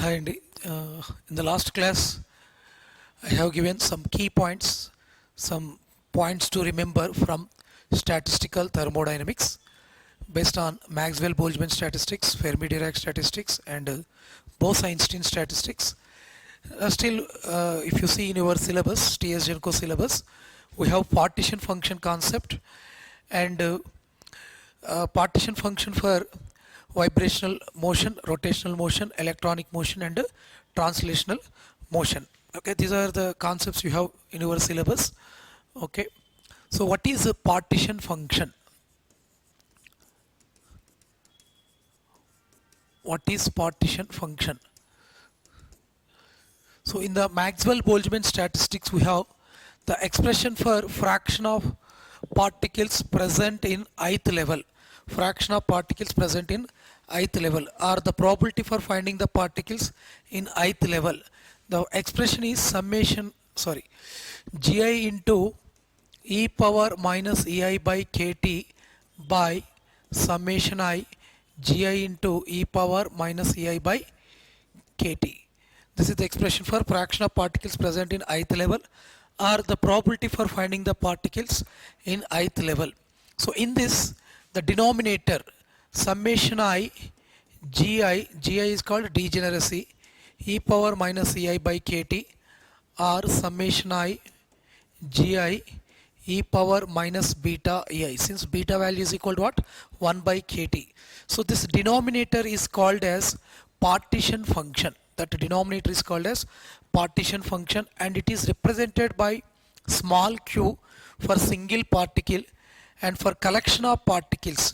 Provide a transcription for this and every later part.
Hi Andy. In the last class, I have given some key points, some points to remember from statistical thermodynamics based on Maxwell-Boltzmann statistics, Fermi-Dirac statistics, and Bose-Einstein statistics. If you see in your syllabus, TSGENCO syllabus, we have partition function concept and partition function for vibrational motion, rotational motion, electronic motion, and translational motion. Okay, these are the concepts you have in your syllabus. Okay, so what is a partition function? What is partition function? So in the Maxwell-Boltzmann statistics, we have the expression for fraction of particles present in ith level. Fraction of particles present in ith level, or the probability for finding the particles in ith level. The expression is gi into e power minus ei by kt by summation I gi into e power minus ei by kt. This is the expression for fraction of particles present in ith level, or the probability for finding the particles in ith level. So in this, the denominator summation I gi is called degeneracy, e power minus ei by kt, or summation I gi e power minus beta ei, since beta value is equal to what? 1 by kt. So this denominator is called as partition function. That denominator is called as partition function, and it is represented by small q for single particle, and for collection of particles,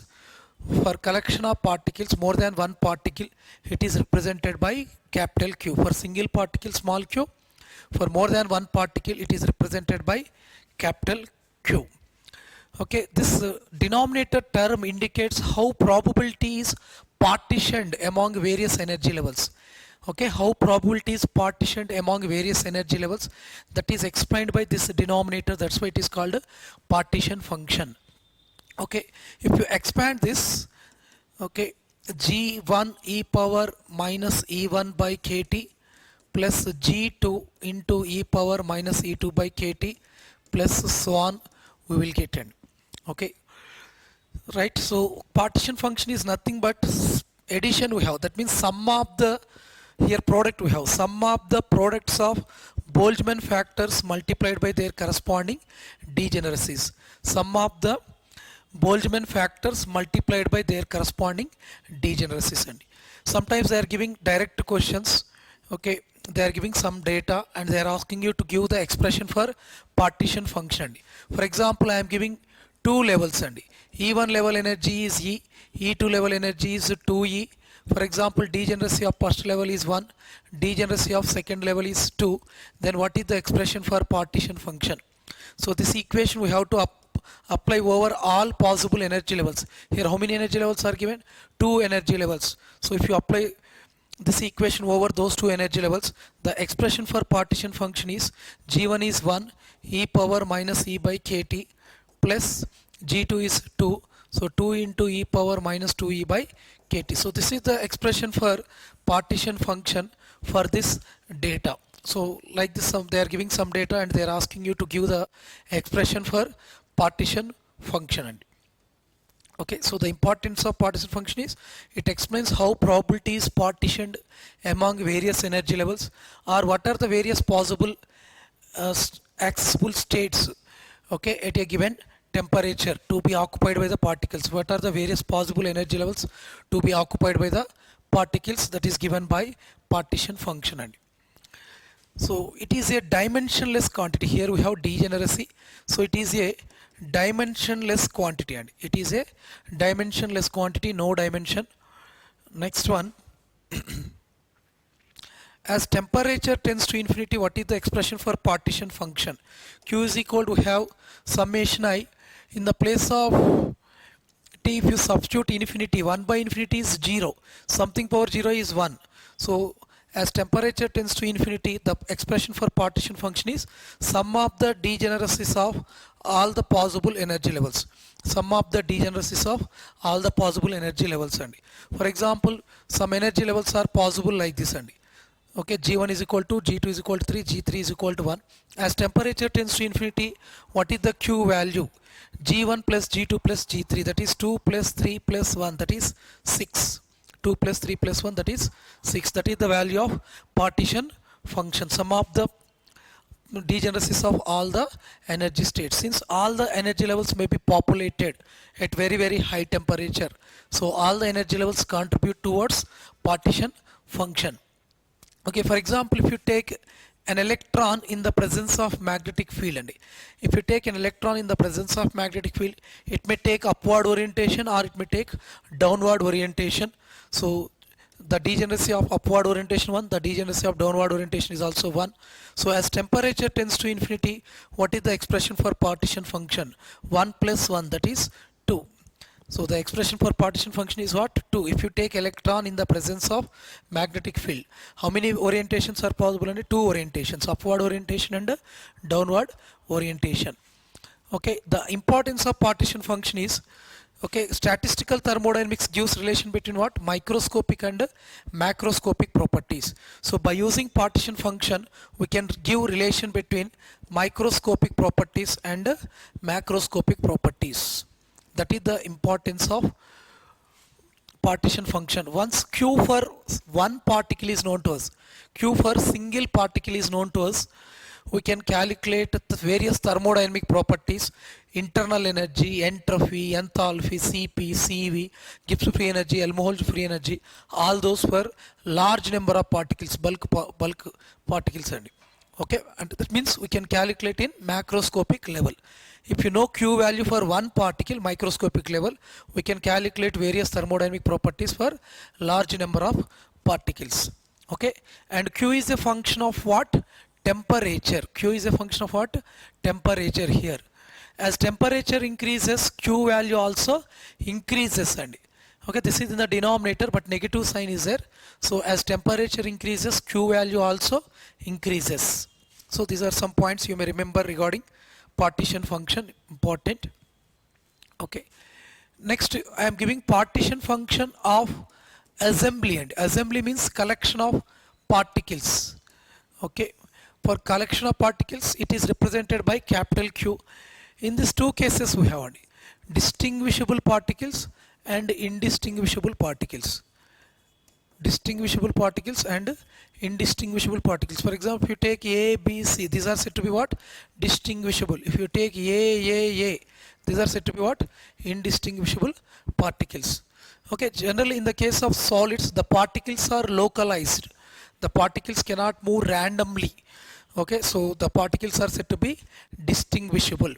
more than one particle, it is represented by capital Q. For single particle, small q. For more than one particle, it is represented by capital Q. Okay, this denominator term indicates how probability is partitioned among various energy levels. Okay, how probability is partitioned among various energy levels, that is explained by this denominator. That's why it is called a partition function. Okay, if you expand this, okay, g1 e power minus e1 by kt plus g2 into e power minus e2 by kt plus so on, we will get in. Okay, right? So partition function is nothing but addition we have. That means sum of the product we have. Sum of the products of Boltzmann factors multiplied by their corresponding degeneracies. Sum of the Boltzmann factors multiplied by their corresponding degeneracies. And sometimes they are giving direct questions. Okay, they are giving some data and they are asking you to give the expression for partition function. For example, I am giving two levels, and E1 level energy is E, E2 level energy is 2E. For example, degeneracy of first level is 1, degeneracy of second level is 2. Then what is the expression for partition function? So this equation we have to apply over all possible energy levels. Here how many energy levels are given? 2 energy levels. So if you apply this equation over those 2 energy levels, the expression for partition function is g1 is 1 e power minus e by kt plus g2 is 2. So 2 into e power minus 2e by kt. So this is the expression for partition function for this data. So like this, they are giving some data and they are asking you to give the expression for partition function. Okay, so the importance of partition function is it explains how probability is partitioned among various energy levels, or what are the various possible accessible states, okay, at a given temperature to be occupied by the particles. What are the various possible energy levels to be occupied by the particles, that is given by partition function. So it is a dimensionless quantity. Here we have degeneracy. So it is a dimensionless quantity, and it is a dimensionless quantity, no dimension. Next one, as temperature tends to infinity, what is the expression for partition function? Q is equal to have summation I. In the place of t, if you substitute infinity, 1 by infinity is 0, something power 0 is 1. So as temperature tends to infinity, the expression for partition function is sum of the degeneracies of all the possible energy levels. Sum of the degeneracies of all the possible energy levels. And for example, some energy levels are possible like this. And Okay, G1 is equal to G2 is equal to 3, G3 is equal to 1. As temperature tends to infinity, what is the Q value? G1 plus G2 plus G3, that is 2 plus 3 plus 1, that is 6. 2 plus 3 plus 1, that is 6. That is the value of partition function, sum of the degenesis of all the energy states. Since all the energy levels may be populated at very high temperature, so all the energy levels contribute towards partition function. Okay, for example, if you take an electron in the presence of magnetic field, and if you take an electron in the presence of magnetic field, it may take upward orientation or it may take downward orientation. So the degeneracy of upward orientation 1, the degeneracy of downward orientation is also 1. So as temperature tends to infinity, what is the expression for partition function? 1 plus 1, that is 2. So the expression for partition function is what? 2. If you take electron in the presence of magnetic field, how many orientations are possible? And 2 orientations, upward orientation and downward orientation. Okay, the importance of partition function is, okay, statistical thermodynamics gives relation between what? Microscopic and macroscopic properties. So by using partition function, we can give relation between microscopic properties and macroscopic properties. That is the importance of partition function. Once Q for one particle is known to us, Q for single particle is known to us, we can calculate the various thermodynamic properties, internal energy, entropy, enthalpy, Cp, Cv, Gibbs free energy, Helmholtz free energy, all those for large number of particles, bulk particles. Okay, and that means we can calculate in macroscopic level. If you know Q value for one particle, microscopic level, we can calculate various thermodynamic properties for large number of particles. Okay, and Q is a function of what? Temperature. Q is a function of what? Temperature here. As temperature increases, Q value also increases. And okay, this is in the denominator, but negative sign is there. So as temperature increases, Q value also increases. So these are some points you may remember regarding partition function, important. Okay, next I am giving partition function of assembly, and assembly means collection of particles. Okay, for collection of particles, it is represented by capital Q. In these two cases, we have distinguishable particles and indistinguishable particles. Distinguishable particles and indistinguishable particles. For example, if you take A, B, C, these are said to be what? Distinguishable. If you take A, these are said to be what? Indistinguishable particles. Okay, generally in the case of solids, the particles are localized. The particles cannot move randomly. Okay, so the particles are said to be distinguishable.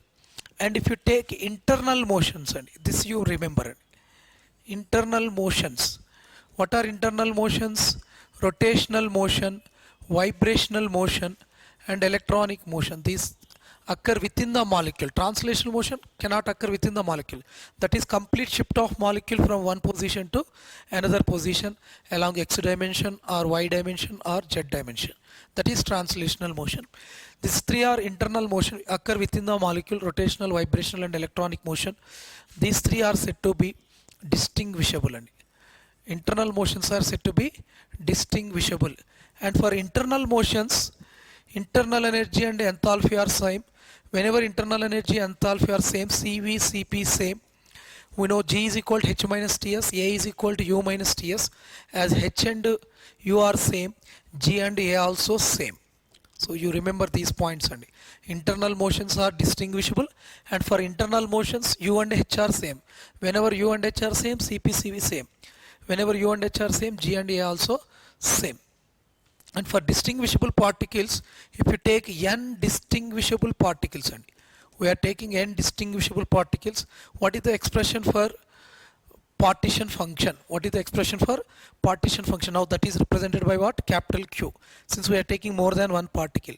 And if you take internal motions, and this you remember, internal motions. What are internal motions? Rotational motion, vibrational motion, and electronic motion. These occur within the molecule. Translational motion cannot occur within the molecule. That is complete shift of molecule from one position to another position along x dimension or y dimension or z dimension. That is translational motion. These three are internal motion, occur within the molecule: rotational, vibrational, and electronic motion. These three are said to be distinguishable. And internal motions are said to be distinguishable. And for internal motions, internal energy and enthalpy are same. Whenever internal energy and enthalpy are same, Cv, Cp same. We know G is equal to H minus Ts, A is equal to U minus Ts. As H and U are same, G and A also same. So you remember these points. And internal motions are distinguishable, and for internal motions, U and H are same. Whenever U and H are same, Cp, Cv same. Whenever U and H are same, G and A also same. And for distinguishable particles, if you take n distinguishable particles, and we are taking n distinguishable particles, what is the expression for partition function? What is the expression for partition function? Now that is represented by what? Capital Q. Since we are taking more than one particle,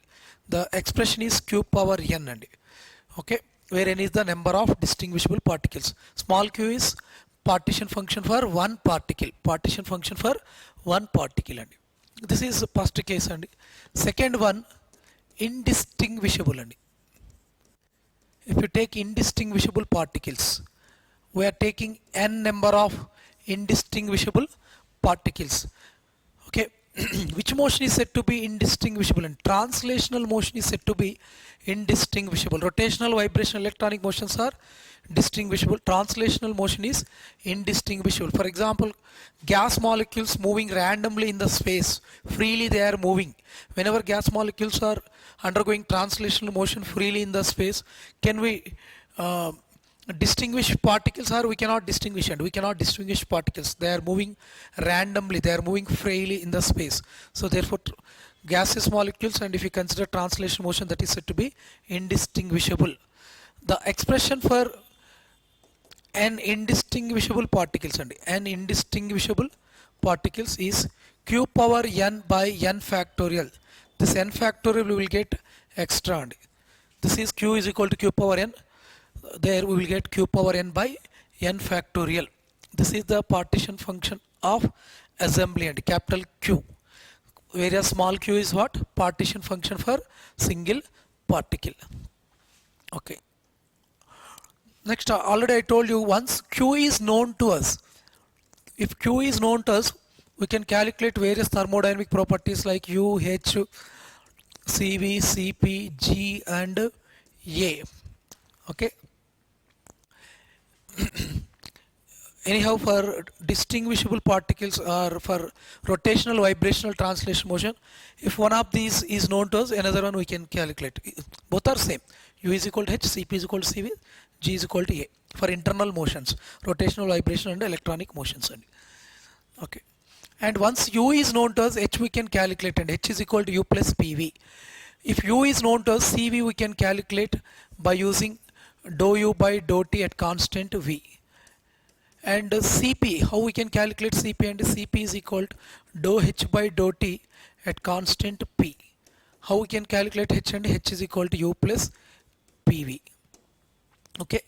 the expression is Q power n. And okay, where n is the number of distinguishable particles. Small q is partition function for one particle. Partition function for one particle. And this is the first case. And second one, indistinguishable. And if you take indistinguishable particles, we are taking n number of indistinguishable particles. Okay, which motion is said to be indistinguishable, and translational motion is said to be indistinguishable. Rotational, vibrational, electronic motions are distinguishable. Translational motion is indistinguishable. For example, gas molecules moving randomly in the space, freely they are moving. Whenever gas molecules are undergoing translational motion freely in the space, can we distinguish particles, or we cannot distinguish? And we cannot distinguish particles, they are moving randomly, they are moving freely in the space. So therefore gaseous molecules, and if you consider translation motion, that is said to be indistinguishable. The expression for an indistinguishable particles, and n indistinguishable particles is q power n by n factorial. This n factorial we will get extra, and this is q is equal to q power n. There we will get q power n by n factorial. This is the partition function of assembly, and capital Q, whereas small q is what? Partition function for single particle. Okay. Next, already I told you, once q is known to us, if q is known to us, we can calculate various thermodynamic properties like U, H, Cv, Cp, G and A. Okay. Anyhow, for distinguishable particles or for rotational, vibrational, translation motion, if one of these is known to us, another one we can calculate. Both are same. U is equal to H, Cp is equal to Cv, G is equal to A for internal motions, rotational, vibrational and electronic motions. Okay. And once U is known to us, H we can calculate, and H is equal to U plus PV. If U is known to us, Cv we can calculate by using dou U by dou T at constant V. And Cp, how we can calculate Cp? And Cp is equal to dou H by dou T at constant P. How we can calculate H? And H is equal to U plus PV. Okay.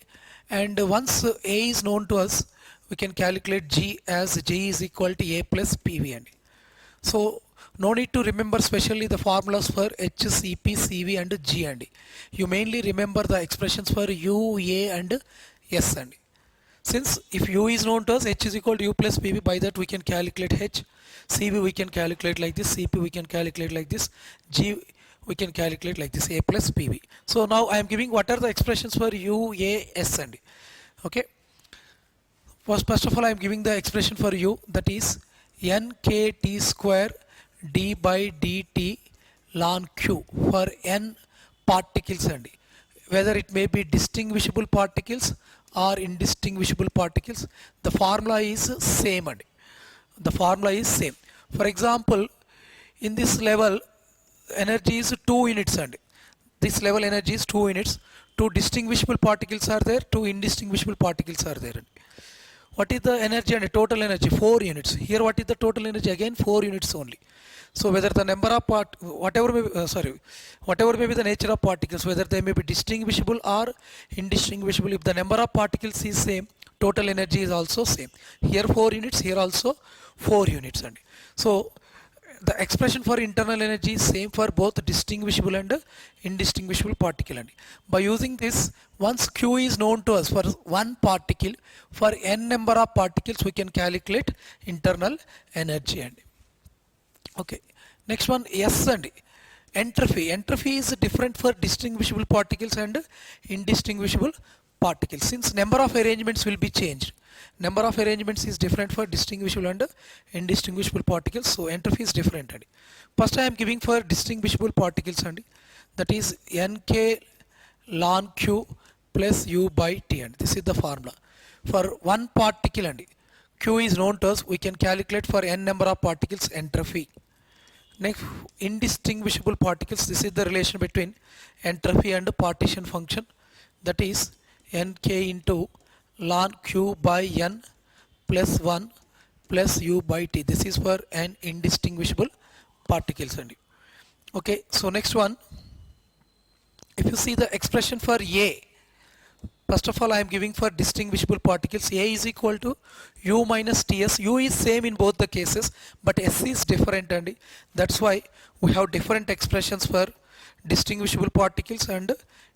And once A is known to us, we can calculate G as G is equal to A plus PV. And so no need to remember specially the formulas for H, Cp, Cv and G. And you mainly remember the expressions for U, A and S. And since if U is known to us, H is equal to U plus PV, by that we can calculate H. Cv we can calculate like this, Cp we can calculate like this, G we can calculate like this, A plus PV. So now I am giving what are the expressions for U, A, S. And okay. First of all, I am giving the expression for U, that is nkt square d by dt ln q for n particles, and whether it may be distinguishable particles or indistinguishable particles, the formula is same. And the formula is same. For example, in this level energy is 2 units, and this level energy is 2 units. 2 distinguishable particles are there, 2 indistinguishable particles are there. What is the energy? And total energy 4 units. Here what is the total energy? Again 4 units only. So whether the number of whatever may be the nature of particles, whether they may be distinguishable or indistinguishable, if the number of particles is same, total energy is also same. Here 4 units, here also 4 units. And so the expression for internal energy is same for both distinguishable and indistinguishable particle. And by using this, once Q is known to us for one particle, for n number of particles we can calculate internal energy. And okay, next one, S and entropy. Entropy is different for distinguishable particles and indistinguishable particles, since number of arrangements will be changed. Number of arrangements is different for distinguishable and indistinguishable particles, so entropy is different. And first I am giving for distinguishable particles, and that is nk ln q plus u by t, and this is the formula. For one particle and q is known to us, we can calculate for n number of particles entropy. Next, indistinguishable particles, this is the relation between entropy and partition function, that is nk into ln q by n plus 1 plus u by t. This is for an indistinguishable particles. And okay, so next one, if you see the expression for A, first of all I am giving for distinguishable particles, A is equal to u minus ts. U is same in both the cases, but S is different, and that's why we have different expressions for distinguishable particles and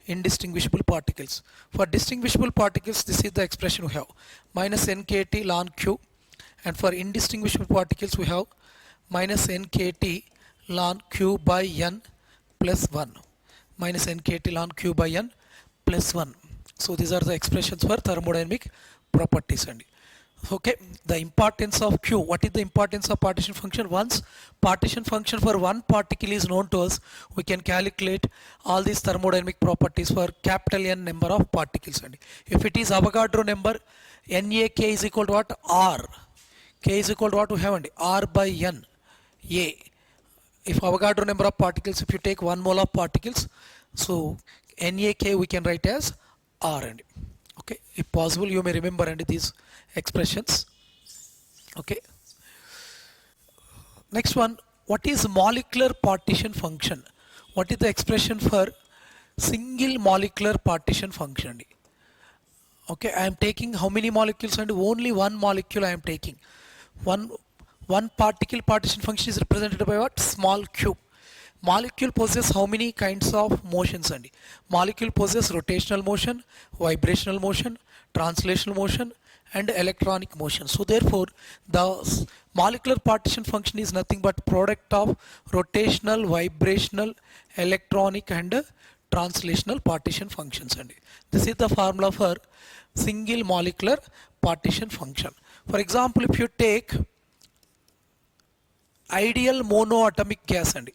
indistinguishable particles. For distinguishable particles, this is the expression we have, minus nkt ln q, and for indistinguishable particles we have minus nkt ln q by n plus 1, minus nkt ln q by n plus 1. So these are the expressions for thermodynamic properties. And okay, the importance of q. What is the importance of partition function? Once partition function for one particle is known to us, we can calculate all these thermodynamic properties for capital N number of particles. And if it is Avogadro number, NAK is equal to what? R. K is equal to what we have? And R by N. A. If Avogadro number of particles, if you take 1 mole of particles, so NAK we can write as R. And okay, if possible you may remember and these expressions. Okay, next one, what is molecular partition function? What is the expression for single molecular partition function? Okay, I am taking how many molecules? And only one molecule I am taking. One particle partition function is represented by what? Small q. Molecule possesses how many kinds of motions? And molecule possesses rotational motion, vibrational motion, translational motion and electronic motion. So therefore the molecular partition function is nothing but product of rotational, vibrational, electronic and translational partition functions. And this is the formula for single molecular partition function. For example, if you take ideal monoatomic gas, and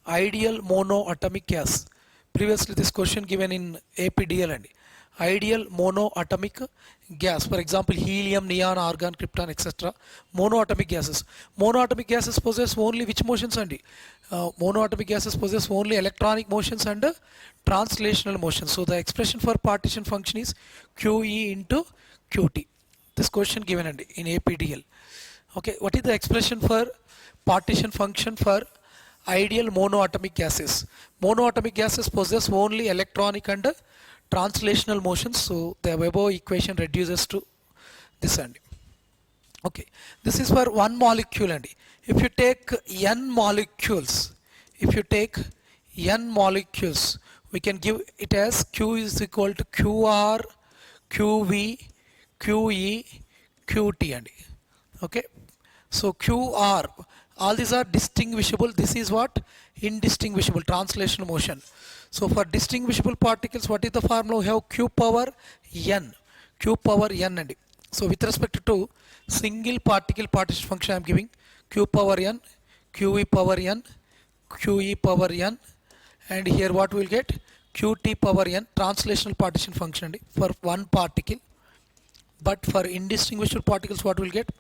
ideal monoatomic gas, previously this question given in APDL, and ideal monoatomic gas, for example helium, neon, argon, krypton, etc. Monoatomic gases. Monoatomic gases possess only which motions? And monoatomic gases possess only electronic motions and translational motions. So the expression for partition function is QE into QT. This question given in APDL. Okay, what is the expression for partition function for ideal monoatomic gases? Monoatomic gases possess only electronic and translational motions. So the above equation reduces to this end. Okay, this is for one molecule. And if you take n molecules, we can give it as q is equal to qr, qv, qe, qt. And okay, so qr, all these are distinguishable. This is what? Indistinguishable, translational motion. So for distinguishable particles, what is the formula? We have q power n, q power n. And so with respect to single particle partition function, I am giving q power n, qe power n, qe power n, and here what we will get? Qt power n, translational partition function for one particle. But for indistinguishable particles, what we will get?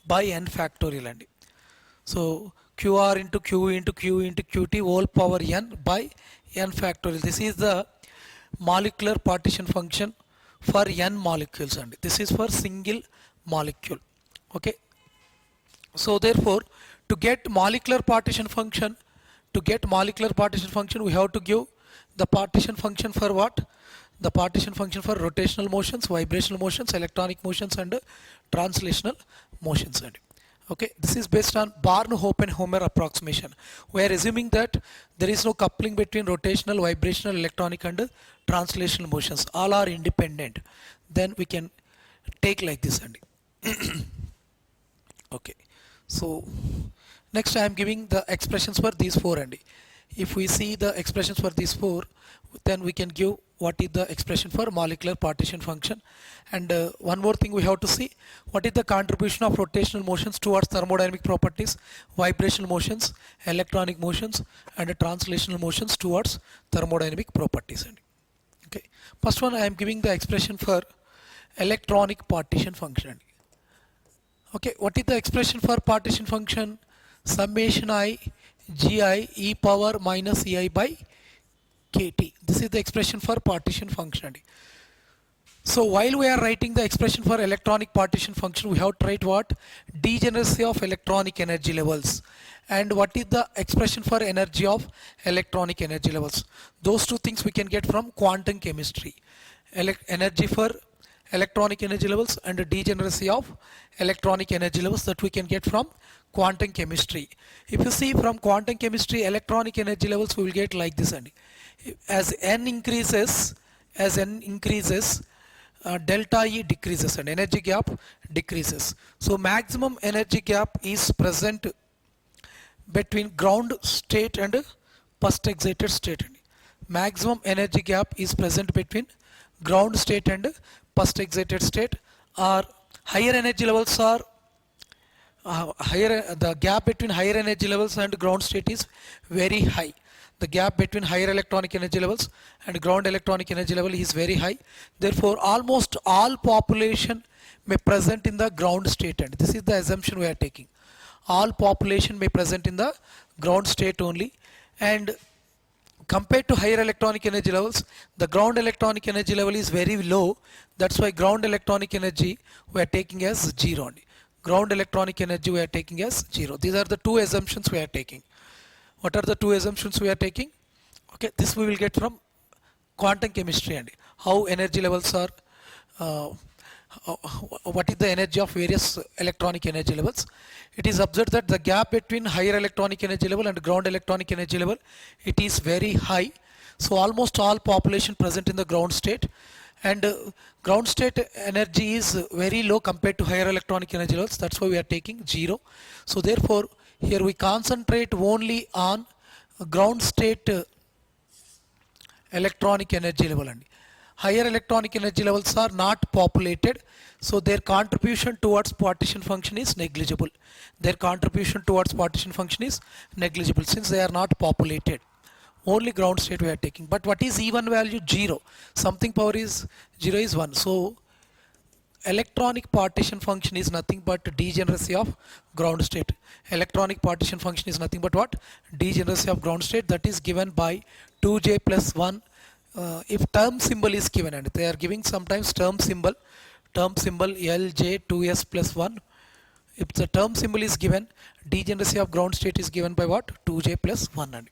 By n factorial. And so qr into q into q into qt whole power n by n factorial. This is the molecular partition function for n molecules, and this is for single molecule. Okay, so therefore to get molecular partition function, we have to give the partition function for what? The partition function for rotational motions, vibrational motions, electronic motions and translational motions. And okay, this is based on Born-Oppenheimer approximation. We are assuming that there is no coupling between rotational, vibrational, electronic and translational motions. All are independent. Then we can take like this. And okay, so next I am giving the expressions for these four. And if we see the expressions for these four, then we can give what is the expression for molecular partition function. And one more thing we have to see, what is the contribution of rotational motions towards thermodynamic properties, vibrational motions, electronic motions and translational motions towards thermodynamic properties. Okay, first one I am giving the expression for electronic partition function. Okay, what is the expression for partition function? Summation I gi e power minus ei by kt. This is the expression for partition function. So while we are writing the expression for electronic partition function, we have to write what? Degeneracy of electronic energy levels. And what is the expression for energy of electronic energy levels? Those two things we can get from quantum chemistry. Energy for electronic energy levels and the degeneracy of electronic energy levels, that we can get from quantum chemistry. If you see from quantum chemistry, electronic energy levels we will get like this. And as n increases, delta E decreases and energy gap decreases. So maximum energy gap is present between ground state and first excited state. Maximum energy gap is present between ground state and first excited state, or higher energy levels are the gap between higher energy levels and ground state is very high. The gap between higher electronic energy levels and ground electronic energy level is very high. Therefore, almost all population may present in the ground state, and this is the assumption we are taking. All population may present in the ground state only, and compared to higher electronic energy levels, the ground electronic energy level is very low. That's why ground electronic energy we are taking as 0 only. Ground electronic energy we are taking as 0. These are the two assumptions we are taking. What are the two assumptions we are taking? Okay, this we will get from quantum chemistry and how energy levels are, what is the energy of various electronic energy levels. It is observed that the gap between higher electronic energy level and ground electronic energy level, it is very high. So almost all population present in the ground state, and ground state energy is very low compared to higher electronic energy levels. That's why we are taking 0. So therefore here we concentrate only on ground state electronic energy level, and higher electronic energy levels are not populated, so their contribution towards partition function is negligible. Their contribution towards partition function is negligible since they are not populated. Only ground state we are taking. But what is even value? 0. Something power is 0 is 1. So electronic partition function is nothing but degeneracy of ground state. Electronic partition function is nothing but what? Degeneracy of ground state, that is given by 2j plus 1. If term symbol is given, and they are giving sometimes term symbol LJ 2s plus 1. If the term symbol is given, degeneracy of ground state is given by what? 2j plus 1. And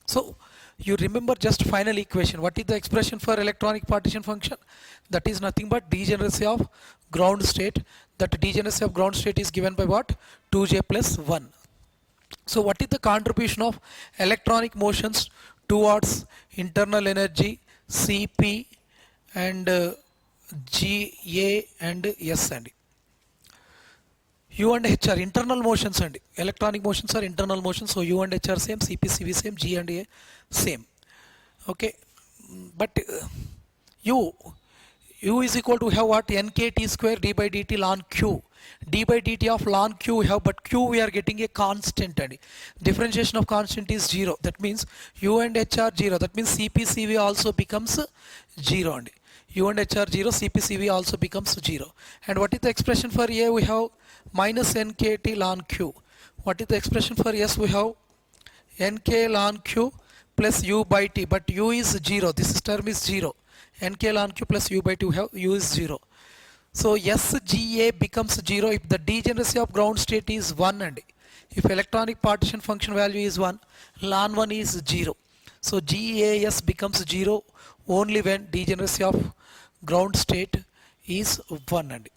so you remember just final equation. What is the expression for electronic partition function? That is nothing but degeneracy of ground state. That degeneracy of ground state is given by what? 2j plus 1. So what is the contribution of electronic motions towards internal energy Cp and Ga and S and U and H are internal motions, and electronic motions are internal motions. So U and H are same, Cp, Cv same, G and A same. Okay, but U is equal to have what? Nkt square d by dt ln q. D by dt of ln q we have, but q we are getting a constant, and differentiation of constant is 0. That means U and H are 0. That means Cp, Cv also becomes 0, and U and H are 0, Cp, Cv also becomes 0. And what is the expression for A? We have minus nkt ln q. What is the expression for S? We have nk ln q plus u by t, but u is 0. This term is 0. Nk ln q plus u by t, we have u is 0. So SGA becomes 0 if the degeneracy of ground state is 1, and if electronic partition function value is 1, ln 1 is 0. So GAS becomes 0 only when degeneracy of ground state is 1. And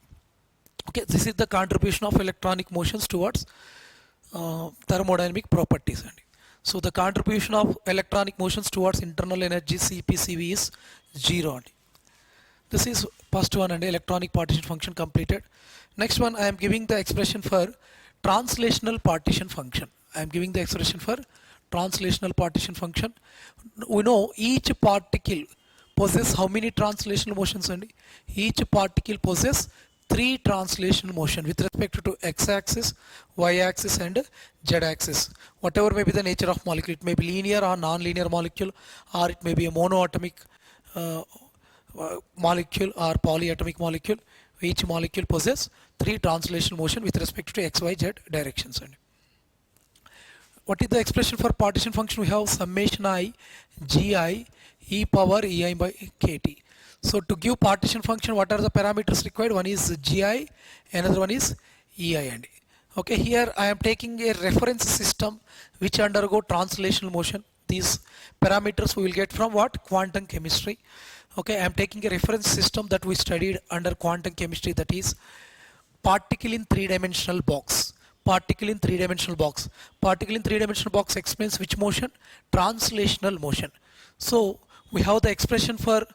okay, this is the contribution of electronic motions towards thermodynamic properties. And so the contribution of electronic motions towards internal energy Cp, Cv is 0. And this is first one, and electronic partition function completed. Next one, I am giving the expression for translational partition function. I am giving the expression for translational partition function. We know each particle possesses how many translational motions, and each particle possesses 3 translational motion with respect to x-axis, y-axis and z-axis. Whatever may be the nature of molecule, it may be linear or non-linear molecule, or it may be a monoatomic molecule or polyatomic molecule. Each molecule possesses 3 translational motion with respect to x, y, z directions. And what is the expression for partition function? We have summation I gi e power ei by kt. So to give partition function, what are the parameters required? One is gi, another one is ei. And okay, here I am taking a reference system which undergo translational motion. These parameters we will get from what? Quantum chemistry. Okay, I am taking a reference system that we studied under quantum chemistry, that is particle in 3-dimensional box. Particle in 3-dimensional box. Particle in 3-dimensional box explains which motion? Translational motion. So we have the expression for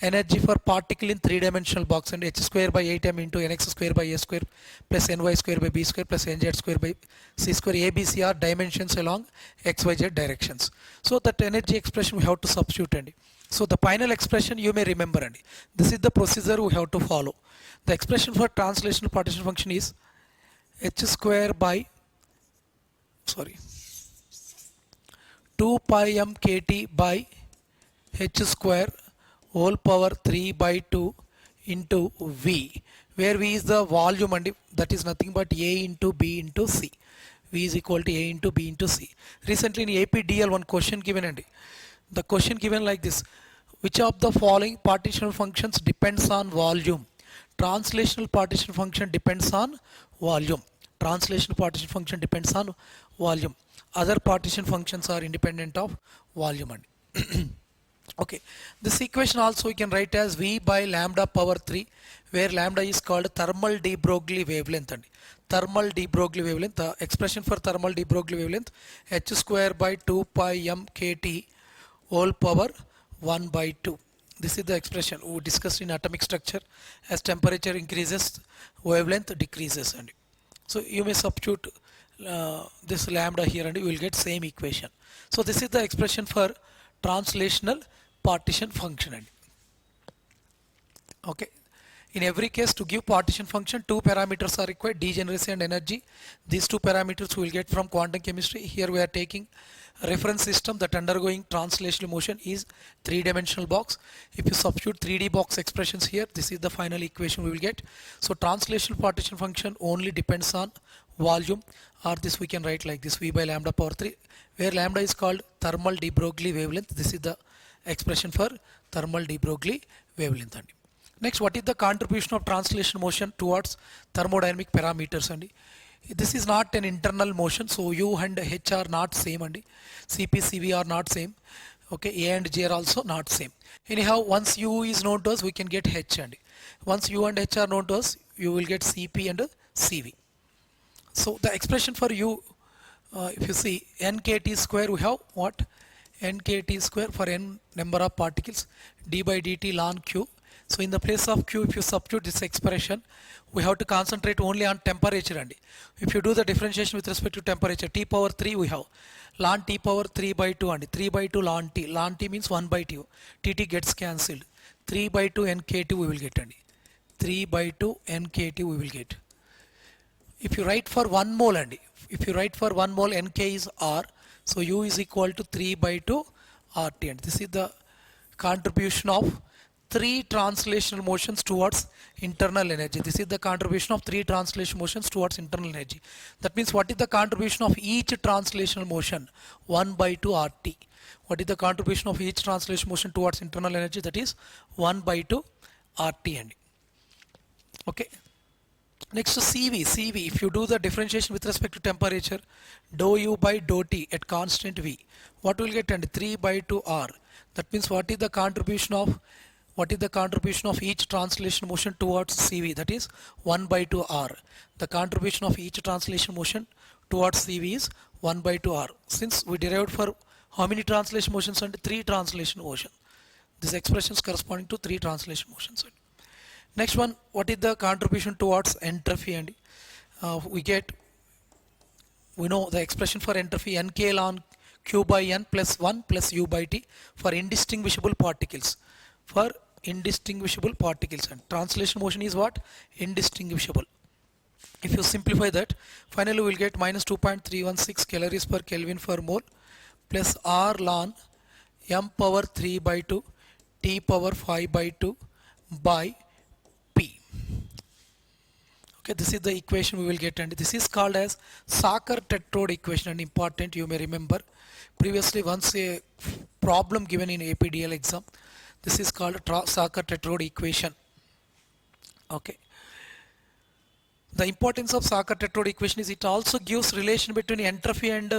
energy for particle in three-dimensional box, and h square by 8m into nx square by a square plus ny square by b square plus nz square by c square. A, B, C are dimensions along x, y, z directions. So that energy expression we have to substitute and so the final expression you may remember and this is the procedure we have to follow. The expression for translational partition function is h square by 2 pi m kt by h square whole power 3 by 2 into V, where V is the volume and that is nothing but A into B into C. V is equal to A into B into C. Recently in APDL one question given and the question given like this: which of the following partition functions depends on volume? Translational partition function depends on volume. Translational partition function depends on volume. Other partition functions are independent of volume and okay, this equation also we can write as V by lambda power 3, where lambda is called thermal de Broglie wavelength and thermal de Broglie wavelength. The expression for thermal de Broglie wavelength h square by 2 pi m kt whole power 1 by 2. This is the expression we discussed in atomic structure. As temperature increases, wavelength decreases and so you may substitute this lambda here and you will get same equation. So this is the expression for translational partition function. Okay, in every case to give partition function two parameters are required: degeneracy and energy. These two parameters we will get from quantum chemistry. Here we are taking a reference system that undergoing translational motion is three-dimensional box. If you substitute 3D box expressions here, this is the final equation we will get. So translational partition function only depends on volume, or this we can write like this: V by lambda power 3, where lambda is called thermal de Broglie wavelength. This is the expression for thermal de Broglie wavelength. Next, what is the contribution of translation motion towards thermodynamic parameters? And this is not an internal motion, so U and H are not same and Cp, Cv are not same. Okay, A and J are also not same. Anyhow, once U is known to us, we can get H, and once U and H are known to us, you will get Cp and Cv. So the expression for U, if you see nkt square, we have what? Nkt square for n number of particles, d by dt ln q. So in the place of q, if you substitute this expression, we have to concentrate only on temperature. And if you do the differentiation with respect to temperature, t power 3 we have ln t power 3 by 2 and 3 by 2 ln t. Ln t means 1 by 2. Tt gets cancelled. 3 by 2 nkt we will get. And 3 by 2 nkt we will get. If you write for 1 mole and if you write for 1 mole, nk is r, so u is equal to 3 by 2 rt, and this is the contribution of 3 translational motions towards internal energy. This is the contribution of 3 translation motions towards internal energy. That means what is the contribution of each translational motion? 1 by 2 rt. What is the contribution of each translation motion towards internal energy? That is 1 by 2 rt. And okay. Next to Cv, if you do the differentiation with respect to temperature, dou u by dou t at constant V, what will get? And 3 by 2 r. That means what is the contribution of each translation motion towards Cv? That is 1 by 2 r. The contribution of each translation motion towards Cv is 1 by 2 r. Since we derived for how many translation motions? And 3 translation motion. This expression is corresponding to 3 translation motions. Next one, what is the contribution towards entropy? And we know the expression for entropy, nk ln q by n plus 1 plus u by t for indistinguishable particles. For indistinguishable particles, and translation motion is what? Indistinguishable. If you simplify that, finally we will get minus 2.316 calories per Kelvin per mole plus r ln m power 3 by 2 t power 5 by 2 by P. Okay, this is the equation we will get, and this is called as Sackur-Tetrode equation, and important, you may remember previously once a problem given in APDL exam, this is called Sackur-Tetrode equation. Okay, the importance of Sackur-Tetrode equation is it also gives relation between entropy and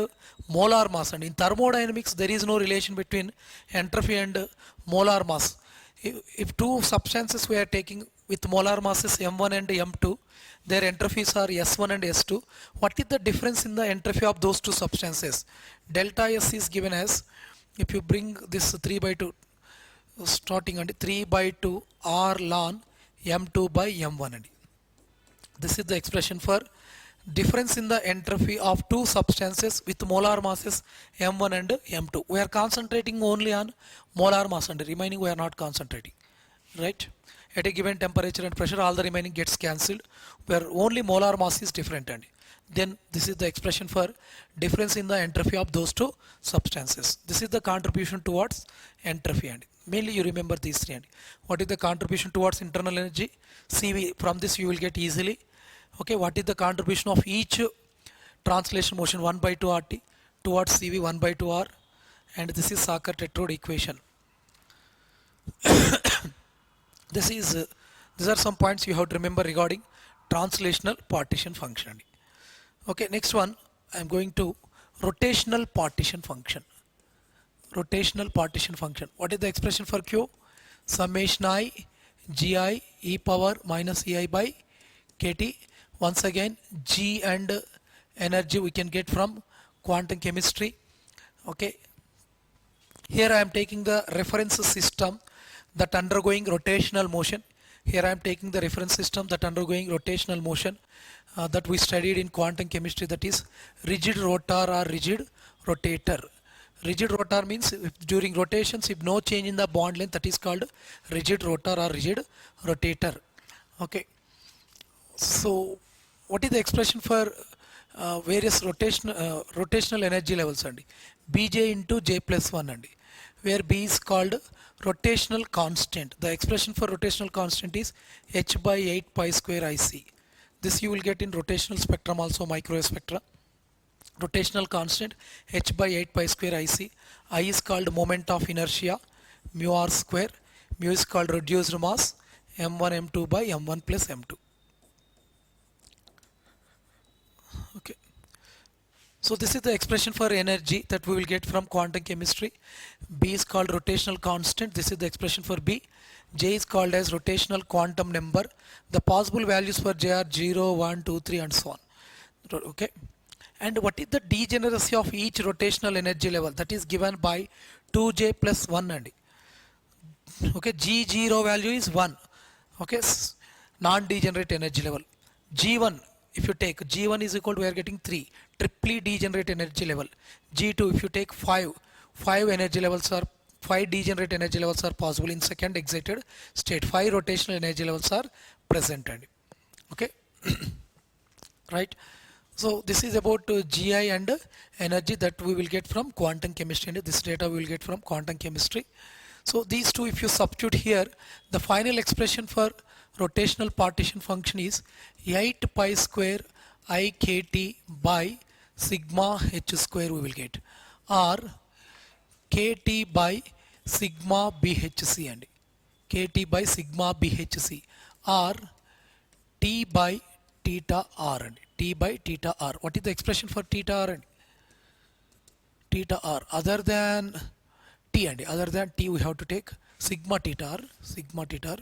molar mass, and in thermodynamics there is no relation between entropy and molar mass. If two substances we are taking with molar masses m1 and m2, their entrophies are s1 and s2. What is the difference in the entropy of those two substances? Delta S is given as, if you bring this 3 by 2, starting and 3 by 2 r ln m2 by m1 and this is the expression for difference in the entropy of two substances with molar masses m1 and m2. We are concentrating only on molar mass and remaining we are not concentrating, right? At a given temperature and pressure all the remaining gets cancelled where only molar mass is different and then this is the expression for difference in the entropy of those two substances. This is the contribution towards entropy and mainly you remember these three. And what is the contribution towards internal energy? CV, from this you will get easily. Okay, what is the contribution of each translation motion 1 by 2 RT towards CV 1 by 2 R, and this is Sackur-Tetrode equation. These are some points you have to remember regarding translational partition function. Okay, next one I am going to rotational partition function. Rotational partition function. What is the expression for Q? Summation I gi e power minus ei by kt. Once again, G and energy we can get from quantum chemistry. Okay, here I am taking the reference system that undergoing rotational motion. Here I am taking the reference system that undergoing rotational motion that we studied in quantum chemistry, that is rigid rotor or rigid rotator. Rigid rotor means if during rotations if no change in the bond length, that is called rigid rotor or rigid rotator. Okay, so what is the expression for various rotational energy levels and Bj into J plus 1 and where B is called rotational constant. The expression for rotational constant is h by 8 pi square Ic. This you will get in rotational spectrum also, microwave spectra. Rotational constant h by 8 pi square Ic. I is called moment of inertia mu r square. Mu is called reduced mass m1 m2 by m1 plus m2. Okay, so this is the expression for energy that we will get from quantum chemistry. B is called rotational constant. This is the expression for B. J is called as rotational quantum number. The possible values for J are 0, 1, 2, 3 and so on. Okay, and what is the degeneracy of each rotational energy level? That is given by 2J plus 1 and okay, G0 value is 1. Okay, non-degenerate energy level. G1, if you take G1 is equal to, we are getting 3, triply degenerate energy level. G2, if you take 5 energy levels are 5 degenerate energy levels are possible in second excited state. 5 rotational energy levels are presented. Okay, right. So this is about GI and energy that we will get from quantum chemistry, and this data we will get from quantum chemistry. So these two if you substitute here, the final expression for rotational partition function is 8 pi square I kt by sigma h square we will get, or kt by sigma bhc and kt by sigma bhc, or t by theta r and t by theta r. What is the expression for theta r and theta r? Other than t and other than t we have to take sigma theta r, sigma theta r.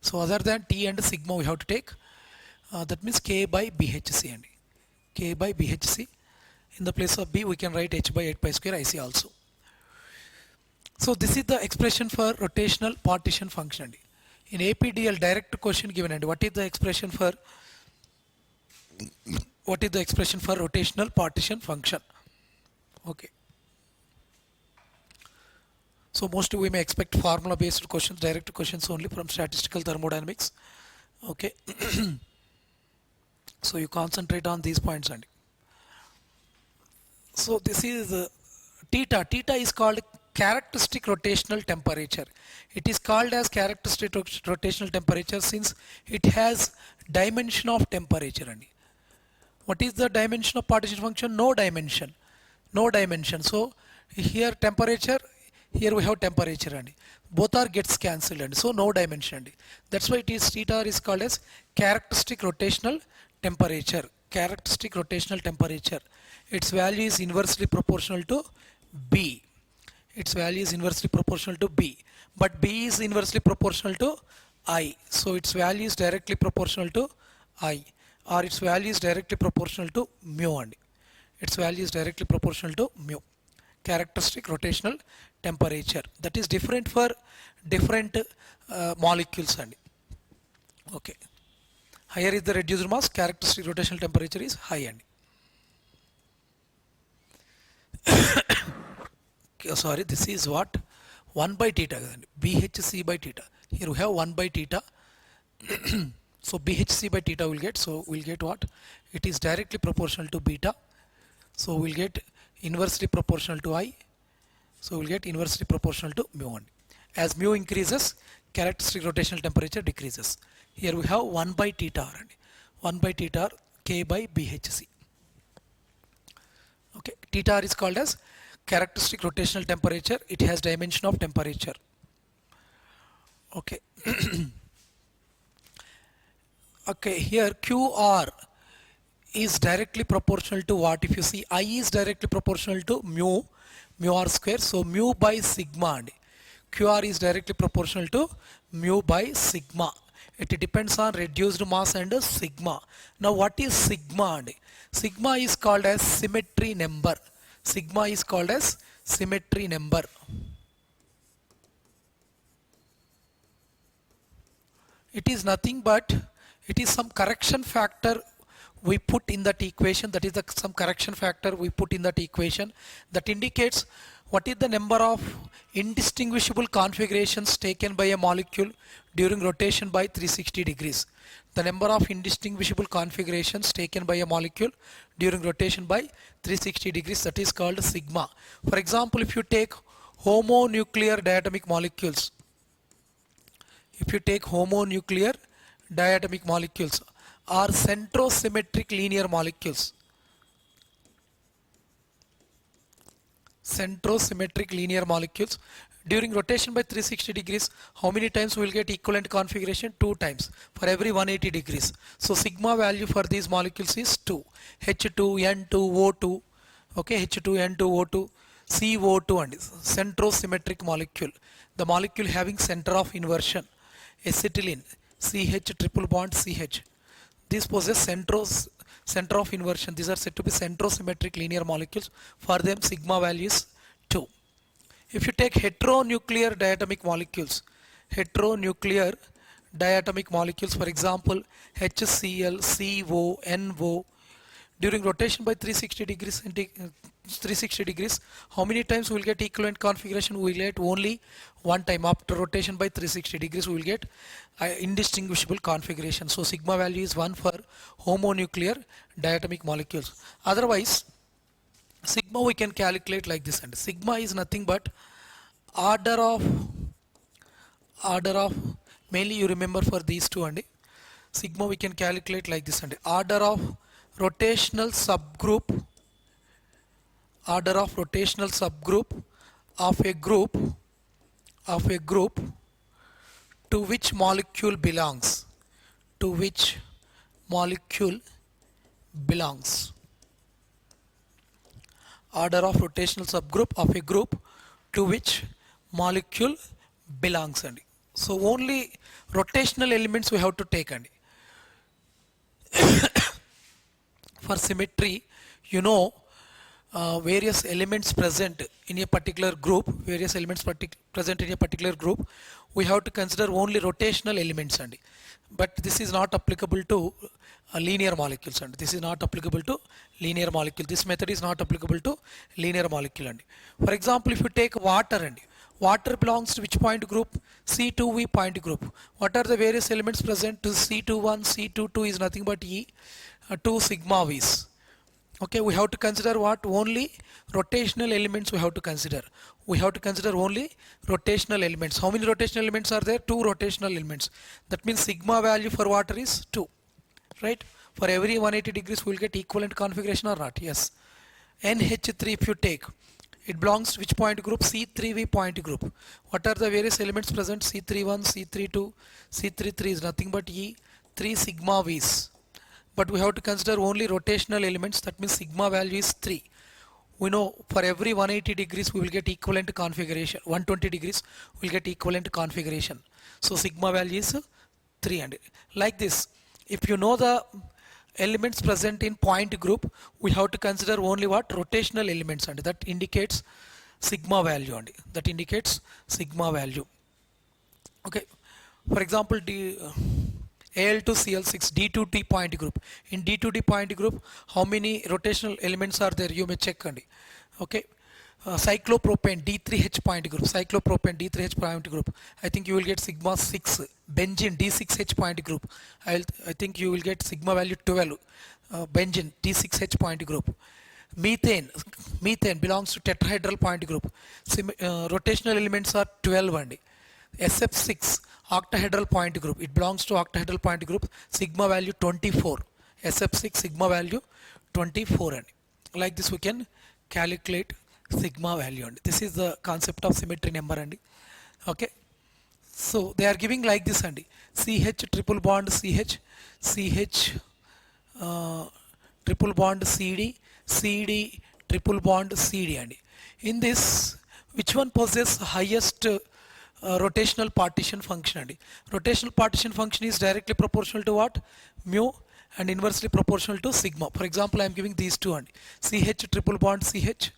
So other than t and sigma we have to take that means k by bhc and k by bhc. In the place of b we can write h by 8 pi square Ic also. So this is the expression for rotational partition function. In APDL direct question given, and what is the expression for rotational partition function? Okay, so mostly we may expect formula based questions, direct questions only from statistical thermodynamics. Okay, so you concentrate on these points. And so this is theta. Theta is called characteristic rotational temperature. It is called as characteristic rotational temperature since it has dimension of temperature. And what is the dimension of partition function? No dimension. No dimension. So here temperature, here we have temperature, and both are gets cancelled, and so no dimension. And that's why it is theta is called as characteristic rotational temperature. Characteristic rotational temperature. Its value is inversely proportional to B. Its value is inversely proportional to B, but B is inversely proportional to I. So its value is directly proportional to I, or its value is directly proportional to mu, and its value is directly proportional to mu. characteristic rotational temperature. That is different for different molecules and okay. Higher is the reduced mass, characteristic rotational temperature is high and sorry, this is what 1 by theta, BHC by theta. Here we have 1 by theta. So BHC by theta will get, so we'll get what? It is directly proportional to beta. So we'll get inversely proportional to I. So we'll get inversely proportional to mu 1. As mu increases, characteristic rotational temperature decreases. Here we have 1 by theta R and 1 by theta R K by BHC. Okay, theta R is called as characteristic rotational temperature. It has dimension of temperature. Okay. Okay, here QR is directly proportional to what? If you see, I is directly proportional to mu R square. So mu by sigma and QR is directly proportional to mu by sigma. It depends on reduced mass and sigma. Now what is sigma? And sigma is called as symmetry number. Sigma is called as symmetry number. It is nothing but it is some correction factor we put in that equation. That is some correction factor we put in that equation that indicates what is the number of indistinguishable configurations taken by a molecule during rotation by 360 degrees. The number of indistinguishable configurations taken by a molecule during rotation by 360 degrees, that is called sigma. For example, if you take homonuclear diatomic molecules, if you take homonuclear diatomic molecules or centrosymmetric linear molecules, centrosymmetric linear molecules during rotation by 360 degrees, how many times we will get equivalent configuration? 2 times for every 180 degrees. So sigma value for these molecules is 2. H2N2O2, okay, H2N2O2, CO2 and centrosymmetric molecule. The molecule having center of inversion, acetylene, CH triple bond CH. These possess center of inversion. These are said to be centrosymmetric linear molecules. For them sigma value is 2. If you take heteronuclear diatomic molecules, for example HCl, CO, NO, during rotation by 360 degrees, how many times we will get equivalent configuration? We will get only one time. After rotation by 360 degrees we will get indistinguishable configuration. So sigma value is 1 for homonuclear diatomic molecules. Otherwise sigma we can calculate like this, and sigma is nothing but order of mainly you remember for these two, and sigma we can calculate like this, and order of rotational subgroup of a group to which molecule belongs, order of rotational subgroup of a group to which molecule belongs. And so only rotational elements we have to take, and for symmetry, you know, various elements present in a particular group, we have to consider only rotational elements, and but this is not applicable to linear molecules, and this method is not applicable to linear molecule. And for example, if you take water, and water belongs to which point group? C2V point group. What are the various elements present? To C21, C22 is nothing but E, 2 sigma V's. Okay, we have to consider what? Only rotational elements we have to consider. Only rotational elements. How many rotational elements are there? 2 rotational elements. That means sigma value for water is 2. Right? For every 180 degrees we will get equivalent configuration or not? Yes. NH3 if you take, it belongs to which point group? C3V point group. What are the various elements present? C31, C32, C33 is nothing but E, 3 sigma V's. But we have to consider only rotational elements. That means sigma value is 3. We know for every 180 degrees we will get equivalent configuration. 120 degrees we will get equivalent configuration. So sigma value is 3. And like this, if you know the elements present in point group, we have to consider only what? Rotational elements, and that indicates sigma value and that indicates sigma value. Okay, for example, Al2Cl6 D2T point group. In D2T point group, how many rotational elements are there? You may check. Okay, cyclopropane D3H point group. Cyclopropane D3H point group. I think you will get sigma 6. Benzene D6H point group. I think you will get sigma value 12. Benzene D6H point group. Methane belongs to tetrahedral point group. Rotational elements are 12 and SF6 octahedral point group. It belongs to octahedral point group. Sigma value 24. SF6 sigma value 24 and like this we can calculate sigma value and this is the concept of symmetry number and okay. So they are giving like this and CH triple bond CH triple bond CD triple bond CD and in this which one possesses highest rotational partition function and rotational partition function is directly proportional to what? Mu and inversely proportional to sigma. For example, I am giving these two and CH triple bond CH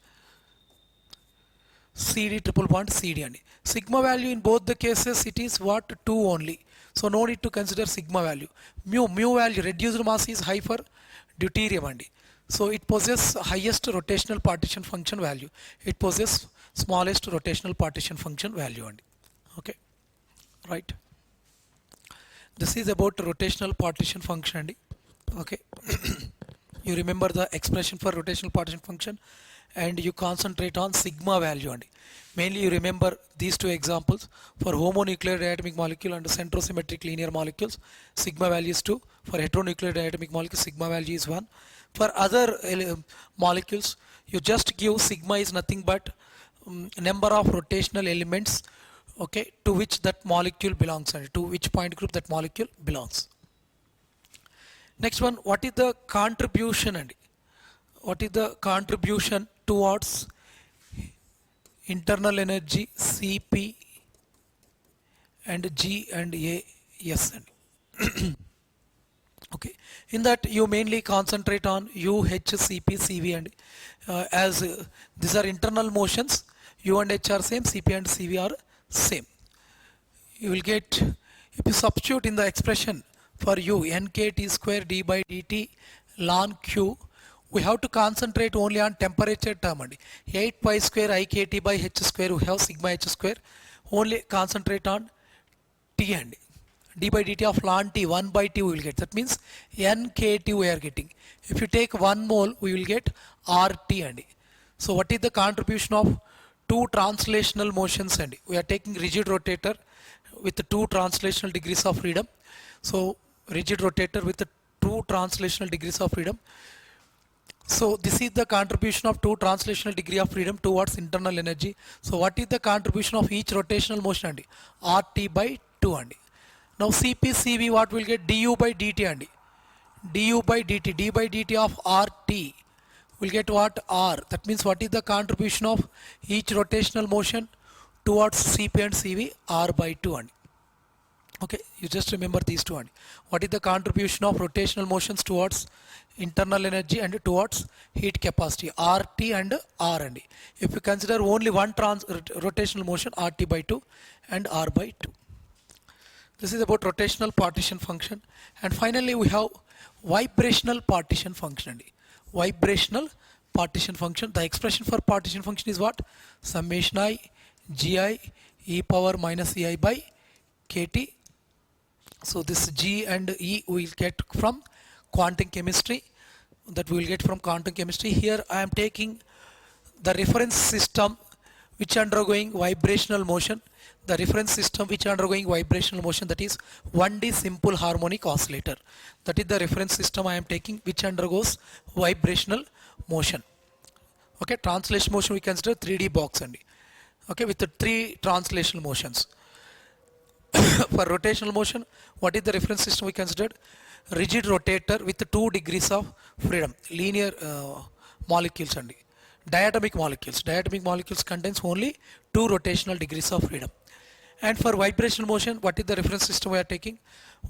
CD triple bond CD and sigma value in both the cases it is what? 2 only. So no need to consider sigma value. Mu value reduced mass is high for deuterium and so it possesses highest rotational partition function value. It possesses smallest rotational partition function value and okay, right. This is about rotational partition function and okay. You remember the expression for rotational partition function and you concentrate on sigma value and mainly you remember these two examples for homonuclear diatomic molecule and centrosymmetric linear molecules sigma value is 2, for heteronuclear diatomic molecule sigma value is 1. For other molecules you just give sigma is nothing but number of rotational elements okay to which that molecule belongs and to which point group that molecule belongs. Next one, what is the contribution and what is the contribution towards internal energy Cp and G and A S and okay, in that you mainly concentrate on U, H, Cp, Cv and as these are internal motions, U and H are same, Cp and Cv are same. You will get, if you substitute in the expression for U, nkt square d by dt ln q, we have to concentrate only on temperature term and 8 pi square IKT by H square, we have sigma H square, only concentrate on T and d by dt of ln T, 1 by T we will get, that means nkt we are getting. If you take 1 mole we will get RT and so what is the contribution of two translational motions and we are taking rigid rotator with the 2 translational degrees of freedom. So rigid rotator with the 2 translational degrees of freedom. So this is the contribution of 2 translational degree of freedom towards internal energy. So what is the contribution of each rotational motion and RT by 2 and now Cp Cv what will get du by dt and du by dt, d by dt of RT will get what? R. That means what is the contribution of each rotational motion towards Cp and Cv? R by 2 and okay, you just remember these two and what is the contribution of rotational motions towards internal energy and towards heat capacity? RT and R and if you consider only one rotational motion RT by 2 and R by 2. This is about rotational partition function and finally we have vibrational partition function. Vibrational partition function, the expression for partition function is what? Summation I gi e power minus ei by kt. So this G and E we will get from quantum chemistry, that we will get from quantum chemistry. Here I am taking the reference system which undergoing vibrational motion, the reference system which undergoing vibrational motion, that is 1D simple harmonic oscillator. That is the reference system I am taking which undergoes vibrational motion. Okay, translation motion we consider 3D box only. Okay, with the 3 translational motions. For rotational motion, what is the reference system we considered? Rigid rotator with 2 degrees of freedom, linear molecules and diatomic molecules. Diatomic molecules contains only 2 rotational degrees of freedom. And for vibrational motion, what is the reference system we are taking?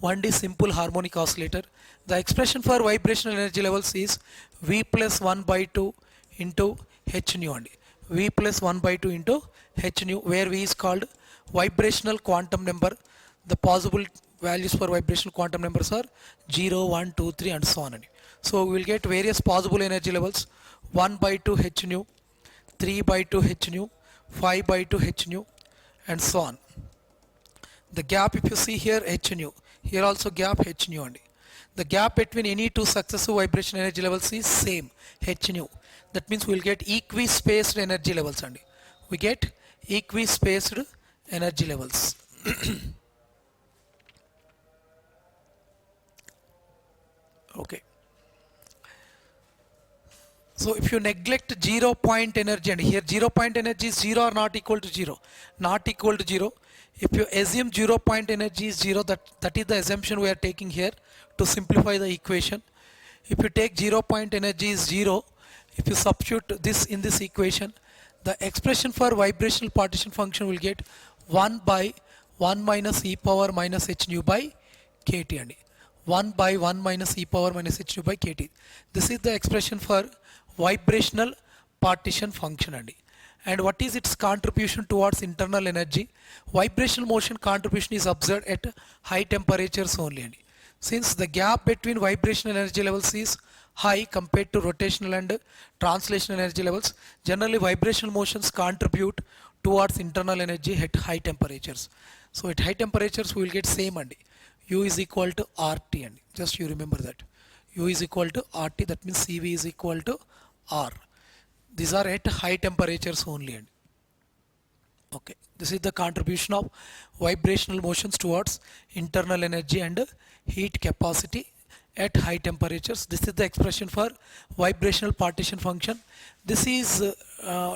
1D simple harmonic oscillator. The expression for vibrational energy levels is V plus 1 by 2 into H nu and V plus 1 by 2 into h nu, where V is called vibrational quantum number. The possible values for vibrational quantum numbers are 0, 1, 2, 3 and so on. So we will get various possible energy levels: 1 by 2 h nu, 3 by 2 h nu, 5 by 2 h nu and so on. The gap, if you see here, h nu, here also gap h nu only. The gap between any two successive vibration energy levels is same, h nu. That means we will get equi-spaced energy levels only. We get equi-spaced energy levels. Okay. So if you neglect 0 point energy, and here 0 point energy is 0 or not equal to 0, not equal to 0. If you assume 0 point energy is 0, that is the assumption we are taking here to simplify the equation. If you take 0 point energy is 0, if you substitute this in this equation, the expression for vibrational partition function will get 1 by 1 minus e power minus h nu by kt, and 1 by 1 minus e power minus h nu by kt. This is the expression for vibrational partition function. And what is its contribution towards internal energy? Vibrational motion contribution is observed at high temperatures only. Since the gap between vibrational energy levels is high compared to rotational and translational energy levels, generally vibrational motions contribute towards internal energy at high temperatures. So at high temperatures we will get same, and U is equal to RT, and just you remember that. U is equal to RT, that means CV is equal to R. These are at high temperatures only. Okay, this is the contribution of vibrational motions towards internal energy and heat capacity at high temperatures. This is the expression for vibrational partition function. This is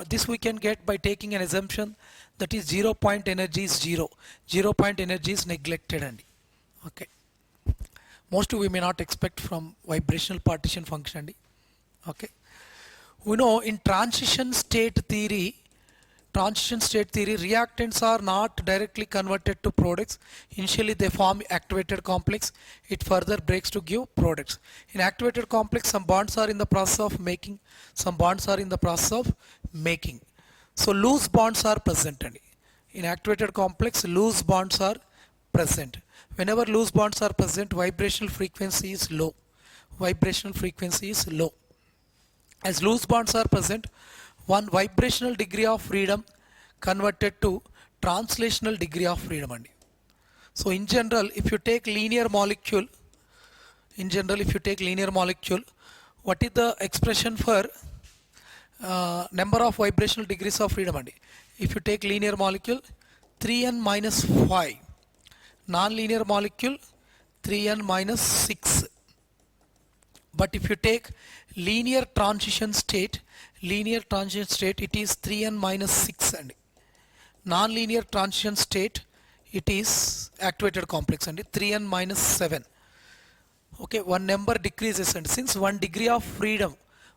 this we can get by taking an assumption that is 0 point energy is 0. 0 point energy is neglected. Okay, most we may not expect from vibrational partition function. Okay, we know in transition state theory, reactants are not directly converted to products. Initially they form activated complex. It further breaks to give products. In activated complex, some bonds are in the process of making, some bonds are in the process of making. So loose bonds are present. In activated complex, loose bonds are present. Whenever loose bonds are present, vibrational frequency is low. Vibrational frequency is low. As loose bonds are present, one vibrational degree of freedom converted to translational degree of freedom. So in general, if you take linear molecule, what is the expression for number of vibrational degrees of freedom? If you take linear molecule, 3n minus 5. Non-linear molecule, 3n minus 6. But if you take linear transition state, it is 3n minus 6, and non-linear transition state, it is activated complex, and 3n minus 7. Okay, one number decreases, and since one degree of freedom,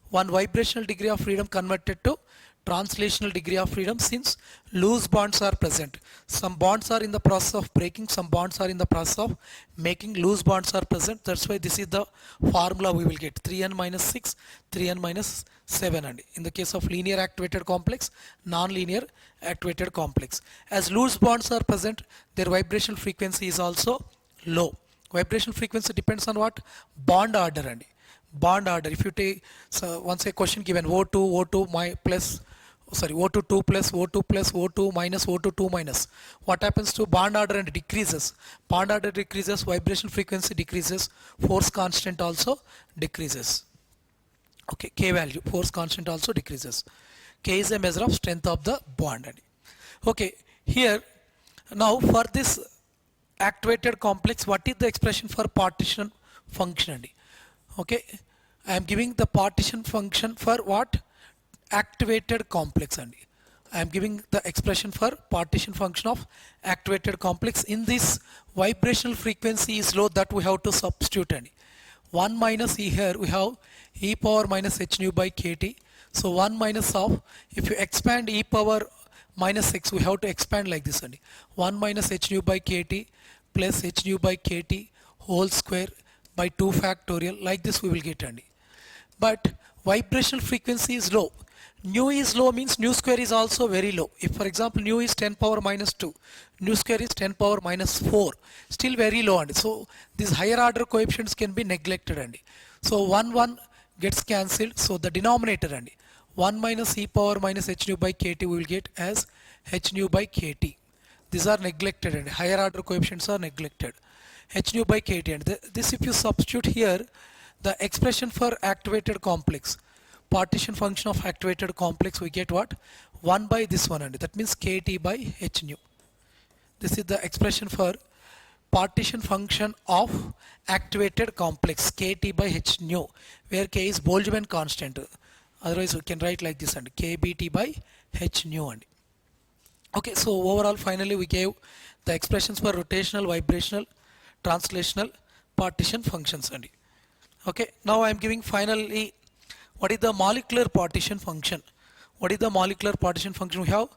one vibrational degree of freedom converted to translational degree of freedom, since loose bonds are present. Some bonds are in the process of breaking, some bonds are in the process of making, loose bonds are present. That's why this is the formula we will get, 3n minus 6, 3n minus 7, and in the case of linear activated complex, non-linear activated complex. As loose bonds are present, their vibrational frequency is also low. Vibrational frequency depends on what? Bond order. Bond order. If you take, so once a question given, O2 plus O2 2 plus O2 plus O2 minus O2 2 minus, what happens to bond order? And decreases. Bond order decreases, vibration frequency decreases, force constant also decreases. Okay, K value, force constant also decreases. K is a measure of strength of the bond. Okay, here now for this activated complex, what is the expression for partition function? Okay, I am giving the partition function for what? Activated complex, and I am giving the expression for partition function of activated complex. In this, vibrational frequency is low, that we have to substitute. 1 minus e, here we have e power minus h nu by kt. So 1 minus of, if you expand e power minus x, we have to expand like this. 1 minus h nu by kt plus h nu by kt whole square by 2 factorial, like this we will get. But vibrational frequency is low. nu is low means nu square is also very low. If for example nu is 10 power minus 2, nu square is 10 power minus 4, still very low and so these higher order coefficients can be neglected and so 1 gets cancelled, so the denominator and 1 minus e power minus h nu by kt we will get as h nu by kt. These are neglected and higher order coefficients are neglected, h nu by kt, and this if you substitute here the expression for activated complex, partition function of activated complex, we get what? 1 by this one, and that means kt by h nu. This is the expression for partition function of activated complex, kt by h nu, where k is Boltzmann constant. Otherwise we can write like this and kbt by h nu and okay. So overall finally we gave the expressions for rotational, vibrational, translational, partition functions and okay. Now I am giving finally what is the molecular partition function. What is the molecular partition function we have?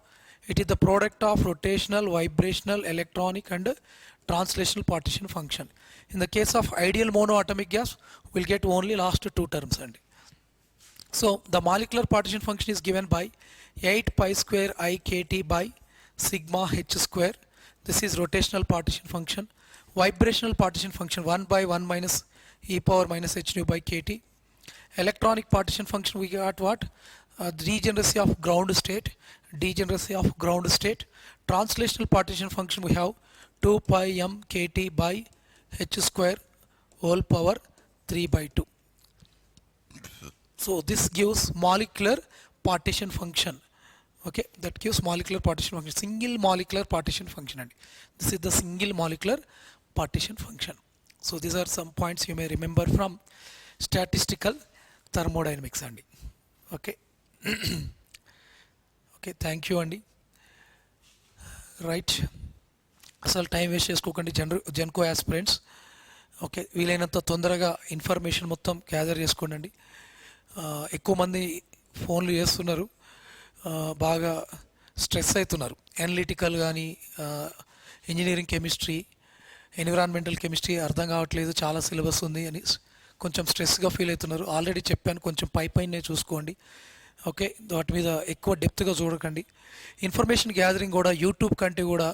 It is the product of rotational, vibrational, electronic and translational partition function. In the case of ideal monoatomic gas we'll get only last two terms and so the molecular partition function is given by 8 pi square I kt by sigma h square. This is rotational partition function. Vibrational partition function 1 by 1 minus e power minus h nu by kt. Electronic partition function we got what? Degeneracy of ground state, degeneracy of ground state. Translational partition function we have 2 pi m kt by h square whole power 3 by 2. So this gives molecular partition function. Okay, that gives molecular partition function, single molecular partition function, and this is the single molecular partition function. So these are some points you may remember from statistical thermodynamics అండి. Okay okay, thank you అండి. Right, అసలు time waste చేసుకోకండి Genco aspirants. Okay, వీలైనంత తొందరగా information మొత్తం gather చేసుకోండి. ఎక్కువ మంది ఫోన్లు చేస్తున్నారు, బాగా స్ట్రెస్ అవుతున్నారు. అనలిటికల్ కానీ ఇంజనీరింగ్ కెమిస్ట్రీ, ఎన్విరాన్మెంటల్ కెమిస్ట్రీ అర్థం కావట్లేదు, చాలా సిలబస్ ఉంది అని కొంచెం స్ట్రెస్గా ఫీల్ అవుతున్నారు. ఆల్రెడీ చెప్పాను, కొంచెం పైనే చూసుకోండి. ఓకే, వాటి మీద ఎక్కువ డెప్త్గా చూడకండి. ఇన్ఫర్మేషన్ గ్యాదరింగ్ కూడా యూట్యూబ్ కంటే కూడా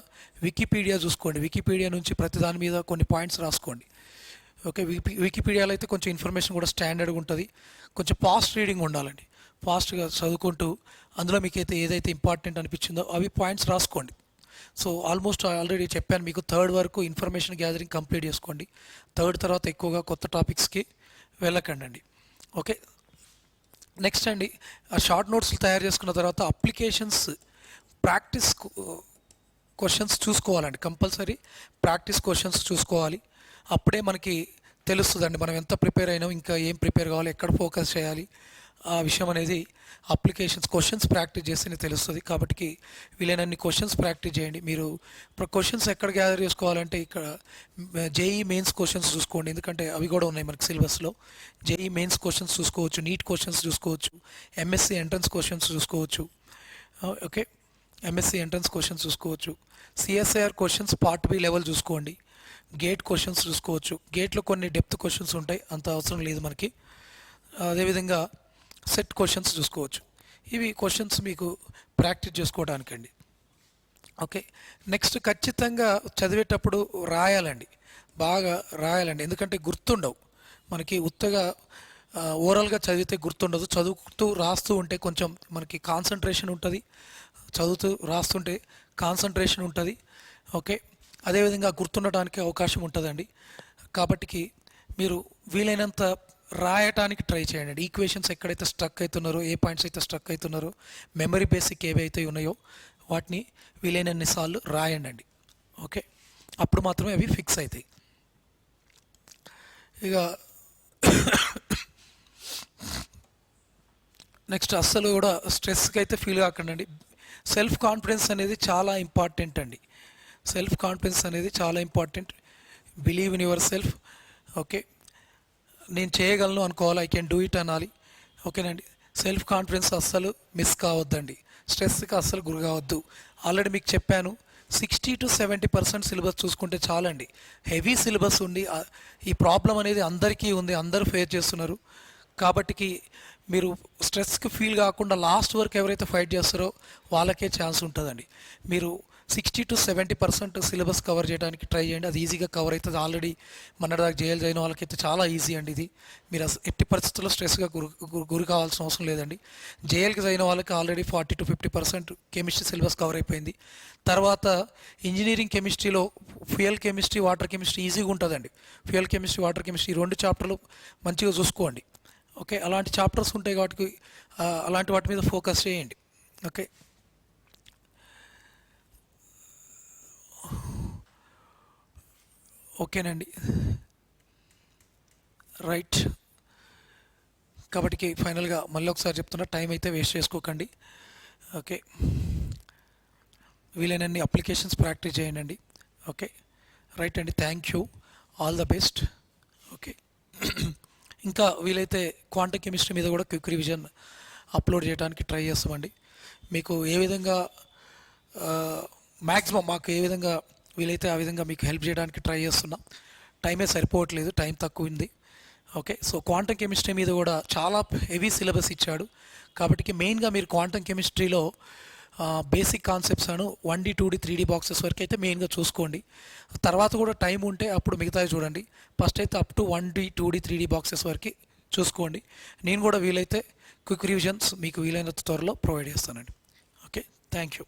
వికీపీడియా చూసుకోండి. వికీపీడియా నుంచి ప్రతి దాని మీద కొన్ని పాయింట్స్ రాసుకోండి. ఓకే, వికీపీడియాలో అయితే కొంచెం ఇన్ఫర్మేషన్ కూడా స్టాండర్డ్గా ఉంటుంది. కొంచెం ఫాస్ట్ రీడింగ్ ఉండాలండి, ఫాస్ట్గా చదువుకుంటూ అందులో మీకు అయితే ఏదైతే ఇంపార్టెంట్ అనిపించిందో అవి పాయింట్స్ రాసుకోండి. సో ఆల్మోస్ట్ ఆల్రెడీ చెప్పాను మీకు, థర్డ్ వరకు ఇన్ఫర్మేషన్ గ్యాదరింగ్ కంప్లీట్ చేసుకోండి. థర్డ్ తర్వాత ఎక్కువగా కొత్త టాపిక్స్కి వెళ్ళకండి అండి. ఓకే, నెక్స్ట్ అండి, ఆ షార్ట్ నోట్స్లు తయారు చేసుకున్న తర్వాత అప్లికేషన్స్ ప్రాక్టీస్ క్వశ్చన్స్ చూసుకోవాలండి. కంపల్సరీ ప్రాక్టీస్ క్వశ్చన్స్ చూసుకోవాలి. అప్పుడే మనకి తెలుస్తుందండి మనం ఎంత ప్రిపేర్ అయినాం, ఇంకా ఏం ప్రిపేర్ కావాలి, ఎక్కడ ఫోకస్ చేయాలి, ఆ విషయం అనేది అప్లికేషన్స్ క్వశ్చన్స్ ప్రాక్టీస్ చేస్తేనే తెలుస్తుంది. కాబట్టి వీలైనన్ని క్వశ్చన్స్ ప్రాక్టీస్ చేయండి. మీరు ఇప్పుడు క్వశ్చన్స్ ఎక్కడ గ్యాదర్ చేసుకోవాలంటే ఇక్కడ జేఈ మెయిన్స్ క్వశ్చన్స్ చూసుకోండి, ఎందుకంటే అవి కూడా ఉన్నాయి మనకి సిలబస్లో. జేఈ మెయిన్స్ క్వశ్చన్స్ చూసుకోవచ్చు, నీట్ క్వశ్చన్స్ చూసుకోవచ్చు, ఎంఎస్సి ఎంట్రన్స్ క్వశ్చన్స్ చూసుకోవచ్చు. ఓకే, ఎంఎస్సి ఎంట్రన్స్ క్వశ్చన్స్ చూసుకోవచ్చు. CSIR questions part B level చూసుకోండి. గేట్ క్వశ్చన్స్ చూసుకోవచ్చు. గేట్లో కొన్ని డెప్త్ క్వశ్చన్స్ ఉంటాయి, అంత అవసరం లేదు మనకి. అదేవిధంగా సెట్ క్వశ్చన్స్ చూసుకోవచ్చు. ఇవి క్వశ్చన్స్ మీకు ప్రాక్టీస్ చేసుకోవడానికండి. ఓకే, నెక్స్ట్ ఖచ్చితంగా చదివేటప్పుడు రాయాలండి, బాగా రాయాలండి, ఎందుకంటే గుర్తుండవు మనకి. ఉత్తగా ఓవరాల్గా చదివితే గుర్తుండదు. చదువుతూ రాస్తూ ఉంటే కొంచెం మనకి కాన్సన్ట్రేషన్ ఉంటుంది, చదువుతూ రాస్తుంటే కాన్సన్ట్రేషన్ ఉంటుంది. ఓకే, అదేవిధంగా గుర్తుండటానికి అవకాశం ఉంటుందండి. కాబట్టి మీరు వీలైనంత రాయటానికి ట్రై చేయండి. ఈక్వేషన్స్ ఎక్కడైతే స్ట్రక్ అవుతున్నారో, ఏ పాయింట్స్ అయితే స్ట్రక్ అవుతున్నారో, మెమరీ బేసిక్ ఏవైతే ఉన్నాయో వాటిని వీలైనన్ని సార్లు రాయండి. ఓకే, అప్పుడు మాత్రమే అవి ఫిక్స్ అవుతాయి. ఇక నెక్స్ట్ అస్సలు కూడా స్ట్రెస్కి అయితే ఫీల్ కాకండి. సెల్ఫ్ కాన్ఫిడెన్స్ అనేది చాలా ఇంపార్టెంట్ అండి. సెల్ఫ్ కాన్ఫిడెన్స్ అనేది చాలా important. Believe in your self. Okay, నేను చేయగలను అనుకోవాలి, ఐ కెన్ డూ ఇట్ అనాలి. ఓకేనండి, సెల్ఫ్ కాన్ఫిడెన్స్ అస్సలు మిస్ కావద్దండి, స్ట్రెస్కి అస్సలు గురి కావద్దు. ఆల్రెడీ మీకు చెప్పాను, 60 to 70% సిలబస్ చూసుకుంటే చాలండి. హెవీ సిలబస్ ఉండి ఈ ప్రాబ్లం అనేది అందరికీ ఉంది, అందరూ ఫేస్ చేస్తున్నారు. కాబట్టి మీరు స్ట్రెస్కి ఫీల్ కాకుండా లాస్ట్ వరకు ఎవరైతే ఫైట్ చేస్తారో వాళ్ళకే ఛాన్స్ ఉంటుందండి. మీరు 60-70% సిలబస్ కవర్ చేయడానికి ట్రై చేయండి, అది ఈజీగా కవర్ అవుతుంది. ఆల్రెడీ దాకా జేఎల్ అయిన వాళ్ళకైతే చాలా ఈజీ అండి ఇది. మీరు ఎట్టి పరిస్థితుల్లో స్ట్రెస్గా గురి కావాల్సిన అవసరం లేదండి. జేఎల్కి అయిన వాళ్ళకి ఆల్రెడీ 40-50% కెమిస్ట్రీ సిలబస్ కవర్ అయిపోయింది. తర్వాత ఇంజనీరింగ్ కెమిస్ట్రీలో ఫ్యూయల్ కెమిస్ట్రీ, వాటర్ కెమిస్ట్రీ ఈజీగా ఉంటుందండి. ఫ్యూయల్ కెమిస్ట్రీ, వాటర్ కెమిస్ట్రీ ఈ 2 చాప్టర్లు మంచిగా చూసుకోండి. ఓకే, అలాంటి చాప్టర్స్ ఉంటాయి కాబట్టి అలాంటి వాటి మీద ఫోకస్ చేయండి. ఓకే, ఓకేనండి, రైట్. కాబట్టి ఫైనల్గా మళ్ళీ ఒకసారి చెప్తున్నా, టైం అయితే వేస్ట్ చేసుకోకండి. ఓకే, వీలైనన్ని అప్లికేషన్స్ ప్రాక్టీస్ చేయండి. ఓకే, రైట్ అండి, thank you, all the best. Okay, ఇంకా వీలైతే క్వాంటమ్ కెమిస్ట్రీ మీద కూడా క్విక్ రివిజన్ అప్లోడ్ చేయడానికి ట్రై చేస్తామండి. మీకు ఏ విధంగా మ్యాక్సిమం మాకు ఏ విధంగా వీలైతే ఆ విధంగా మీకు హెల్ప్ చేయడానికి ట్రై చేస్తున్నాం. టైమే సరిపోవట్లేదు, టైం తక్కువ ఉంది. ఓకే, సో క్వాంటమ్ కెమిస్ట్రీ మీద కూడా చాలా హెవీ సిలబస్ ఇచ్చాడు. కాబట్టి మెయిన్గా మీరు క్వాంటమ్ కెమిస్ట్రీలో బేసిక్ కాన్సెప్ట్స్ అను 1D 2D 3D బాక్సెస్ వరకు అయితే మెయిన్గా చూసుకోండి. తర్వాత కూడా టైం ఉంటే అప్పుడు మిగతాది చూడండి. ఫస్ట్ అయితే up to 1D 2D 3D boxes వరకు చూసుకోండి. నేను కూడా వీలైతే క్విక్ రివిజన్స్ మీకు వీలైనంత త్వరలో ప్రొవైడ్ చేస్తానండి. Okay, thank you.